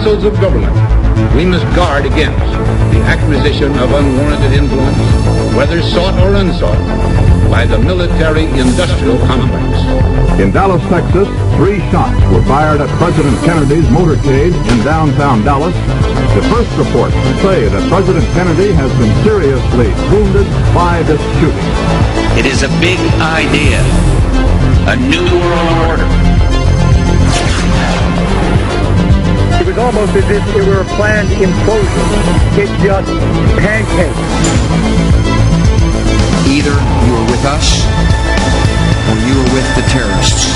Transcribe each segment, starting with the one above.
vessels of government, we must guard against the acquisition of unwarranted influence, whether sought or unsought, by the military-industrial complex. In Dallas, Texas, 3 shots were fired at President Kennedy's motorcade in downtown Dallas. The first reports say that President Kennedy has been seriously wounded by this shooting. It is a big idea, a new world order. It was almost as if it were a planned implosion. It just pancaked. Either you are with us, or you are with the terrorists.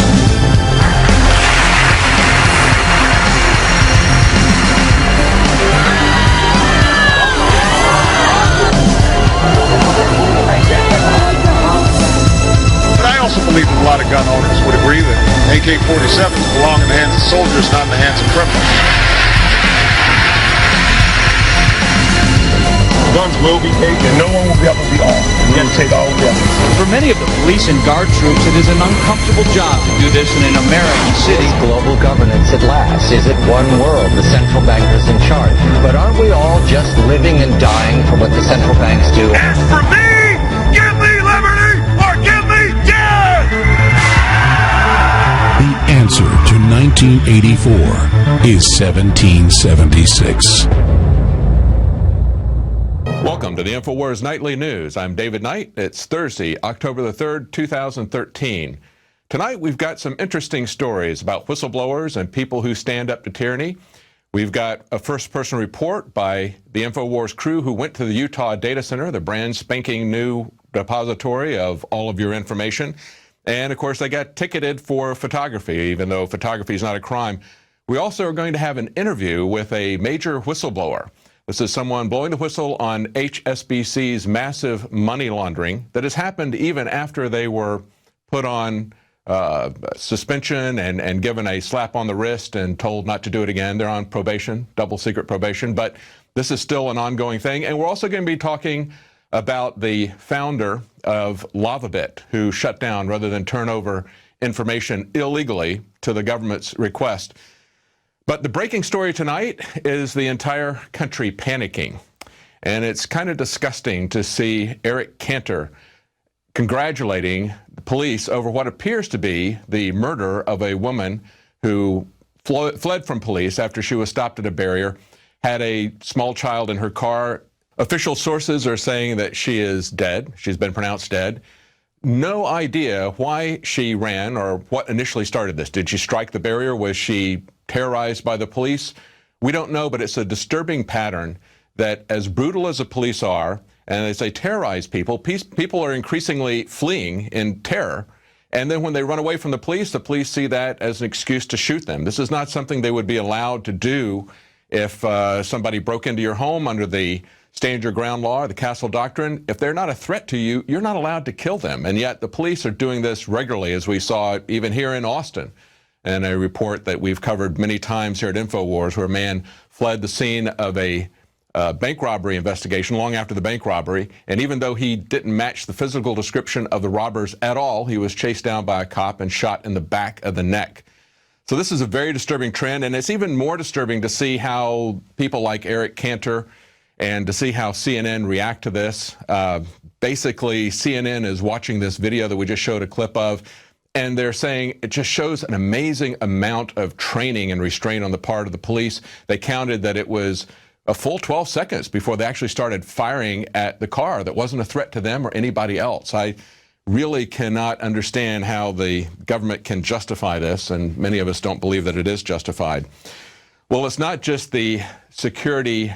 But I also believe that a lot of gun owners would agree that AK-47s belong in the hands of soldiers, not in the hands of criminals. Guns will be taken. No one will be able to be armed. We're going to take all guns. For many of the police and guard troops, it is an uncomfortable job to do this in an American city. Global governance at last. Is it one world? The central bankers in charge. But aren't we all just living and dying for what the central banks do? As for me, give me liberty or give me death! The answer to 1984 is 1776. Welcome to the INFOWARS Nightly News. I'm David Knight. It's Thursday, October the 3rd, 2013. Tonight we've got some interesting stories about whistleblowers and people who stand up to tyranny. We've got a first-person report by the INFOWARS crew who went to the Utah data center, the brand spanking new depository of all of your information. And of course they got ticketed for photography, even though photography is not a crime. We also are going to have an interview with a major whistleblower. This is someone blowing the whistle on HSBC's massive money laundering that has happened even after they were put on suspension and given a slap on the wrist and told not to do it again. They're on probation, double secret probation, but this is still an ongoing thing. And we're also going to be talking about the founder of LavaBit, who shut down rather than turn over information illegally to the government's request. But the breaking story tonight is the entire country panicking. And it's kind of disgusting to see Eric Cantor congratulating the police over what appears to be the murder of a woman who fled from police after she was stopped at a barrier, had a small child in her car. Official sources are saying that she is dead. She's been pronounced dead. No idea why she ran or what initially started this. Did she strike the barrier? Was she terrorized by the police? We don't know, but it's a disturbing pattern that as brutal as the police are, and as they terrorize people, people are increasingly fleeing in terror. And then when they run away from the police see that as an excuse to shoot them. This is not something they would be allowed to do if somebody broke into your home under the stand your ground law or the castle doctrine. If they're not a threat to you, you're not allowed to kill them. And yet the police are doing this regularly, as we saw even here in Austin. And a report that we've covered many times here at INFOWARS, where a man fled the scene of a bank robbery investigation long after the bank robbery. And even though he didn't match the physical description of the robbers at all, he was chased down by a cop and shot in the back of the neck. So this is a very disturbing trend. And it's even more disturbing to see how people like Eric Cantor and to see how CNN react to this. Basically, CNN is watching this video that we just showed a clip of, and they're saying it just shows an amazing amount of training and restraint on the part of the police. They counted that it was a full 12 seconds before they actually started firing at the car that wasn't a threat to them or anybody else. I really cannot understand how the government can justify this, and many of us don't believe that it is justified. Well, it's not just the security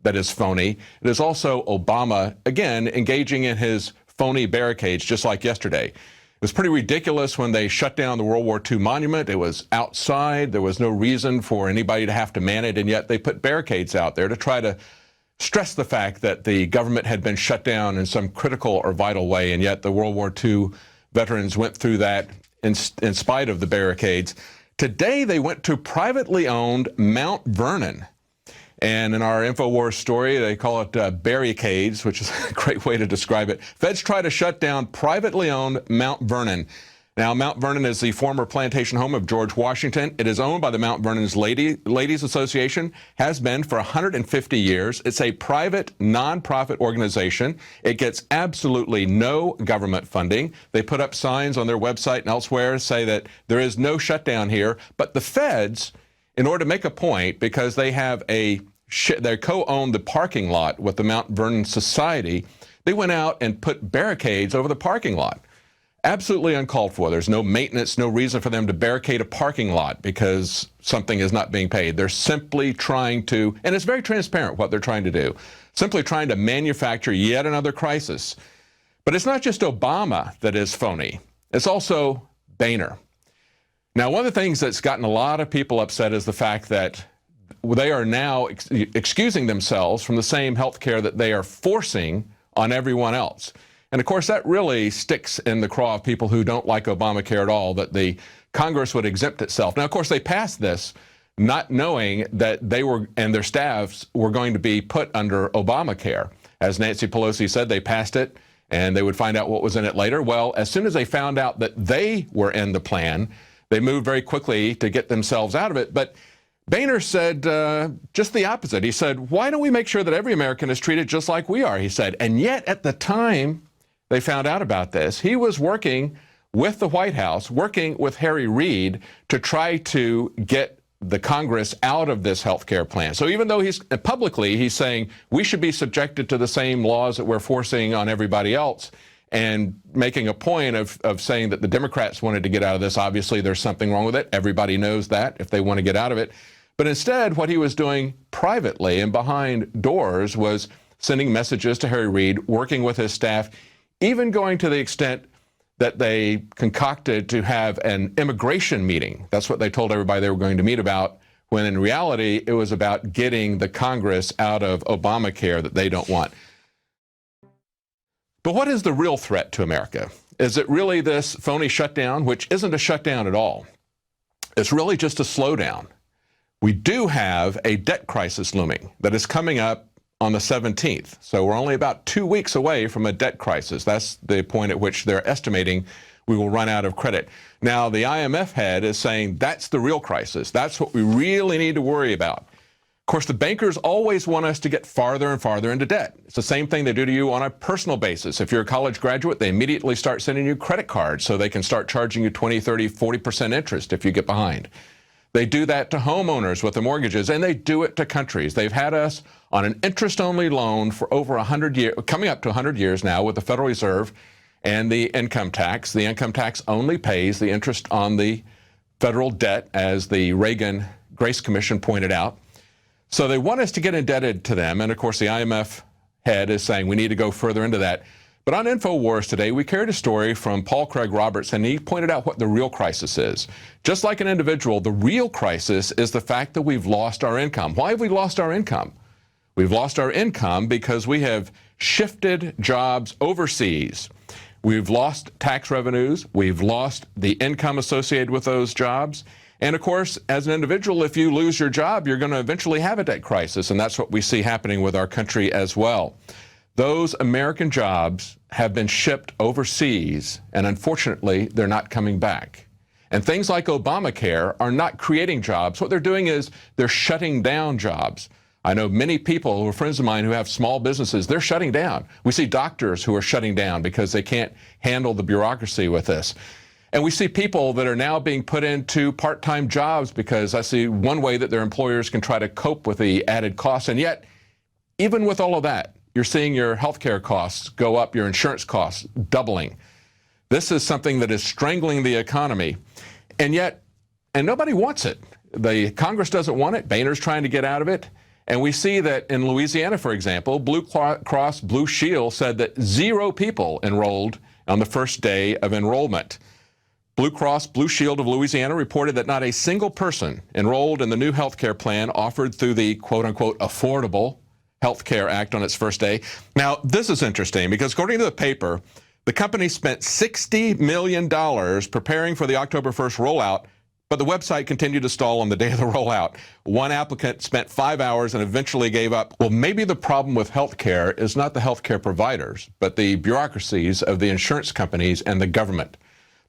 that is phony. It is also Obama, again, engaging in his phony barricades just like yesterday. It was pretty ridiculous when they shut down the World War II monument. It was outside. There was no reason for anybody to have to man it, and yet they put barricades out there to try to stress the fact that the government had been shut down in some critical or vital way, and yet the World War II veterans went through that in spite of the barricades. Today they went to privately owned Mt Vernon. And in our INFOWARS story, they call it barricades, which is a great way to describe it. Feds try to shut down privately owned Mt Vernon. Now, Mt Vernon is the former plantation home of George Washington. It is owned by the Mt Vernon's Ladies Association, has been for 150 years. It's a private, non-profit organization. It gets absolutely no government funding. They put up signs on their website and elsewhere say that there is no shutdown here. But the feds, in order to make a point, because they have they co-own the parking lot with the Mt Vernon Society, they went out and put barricades over the parking lot. Absolutely uncalled for. There's no maintenance, no reason for them to barricade a parking lot because something is not being paid. They're simply trying to, and it's very transparent what they're trying to do, simply trying to manufacture yet another crisis. But it's not just Obama that is phony. It's also Boehner. Now, one of the things that's gotten a lot of people upset is the fact that they are now excusing themselves from the same health care that they are forcing on everyone else. And of course, that really sticks in the craw of people who don't like Obamacare at all, that the Congress would exempt itself. Now, of course, they passed this not knowing that they were and their staffs were going to be put under Obamacare. As Nancy Pelosi said, they passed it and they would find out what was in it later. Well, as soon as they found out that they were in the plan, they moved very quickly to get themselves out of it. But Boehner said just the opposite. He said, why don't we make sure that every American is treated just like we are, he said. And yet, at the time they found out about this, he was working with the White House, working with Harry Reid to try to get the Congress out of this health care plan. So even though he's saying we should be subjected to the same laws that we're forcing on everybody else, and making a point of saying that the Democrats wanted to get out of this. Obviously, there's something wrong with it. Everybody knows that if they want to get out of it. But instead, what he was doing privately and behind doors was sending messages to Harry Reid, working with his staff, even going to the extent that they concocted to have an immigration meeting. That's what they told everybody they were going to meet about, when in reality, it was about getting the Congress out of Obamacare that they don't want. But what is the real threat to America? Is it really this phony shutdown, which isn't a shutdown at all? It's really just a slowdown. We do have a debt crisis looming that is coming up on the 17th. So we're only about 2 weeks away from a debt crisis. That's the point at which they're estimating we will run out of credit. Now, the IMF head is saying that's the real crisis. That's what we really need to worry about. Of course, the bankers always want us to get farther and farther into debt. It's the same thing they do to you on a personal basis. If you're a college graduate, they immediately start sending you credit cards so they can start charging you 20, 30, 40% interest if you get behind. They do that to homeowners with their mortgages, and they do it to countries. They've had us on an interest-only loan for over 100 years, coming up to 100 years now, with the Federal Reserve and the income tax. The income tax only pays the interest on the federal debt, as the Reagan Grace Commission pointed out. So they want us to get indebted to them, and of course the IMF head is saying we need to go further into that. But on InfoWars today, we carried a story from Paul Craig Roberts, and he pointed out what the real crisis is. Just like an individual, the real crisis is the fact that we've lost our income. Why have we lost our income? We've lost our income because we have shifted jobs overseas. We've lost tax revenues. We've lost the income associated with those jobs. And of course, as an individual, if you lose your job, you're going to eventually have a debt crisis. And that's what we see happening with our country as well. Those American jobs have been shipped overseas, and unfortunately, they're not coming back. And things like Obamacare are not creating jobs. What they're doing is they're shutting down jobs. I know many people who are friends of mine who have small businesses, they're shutting down. We see doctors who are shutting down because they can't handle the bureaucracy with this. And we see people that are now being put into part-time jobs because I see one way that their employers can try to cope with the added costs. And yet, even with all of that, you're seeing your health care costs go up, your insurance costs doubling. This is something that is strangling the economy. And yet, and nobody wants it. The Congress doesn't want it. Boehner's trying to get out of it. And we see that in Louisiana, for example, Blue Cross Blue Shield said that 0 people enrolled on the first day of enrollment. Blue Cross Blue Shield of Louisiana reported that not a single person enrolled in the new health care plan offered through the quote-unquote Affordable Health Care Act on its first day. Now, this is interesting because according to the paper, the company spent $60 million preparing for the October 1st rollout, but the website continued to stall on the day of the rollout. One applicant spent 5 hours and eventually gave up. Well, maybe the problem with healthcare is not the healthcare providers, but the bureaucracies of the insurance companies and the government.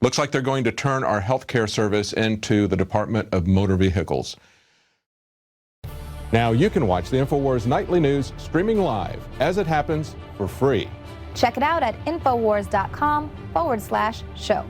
Looks like they're going to turn our healthcare service into the Department of Motor Vehicles. Now you can watch the InfoWars Nightly News streaming live as it happens for free. Check it out at Infowars.com/show.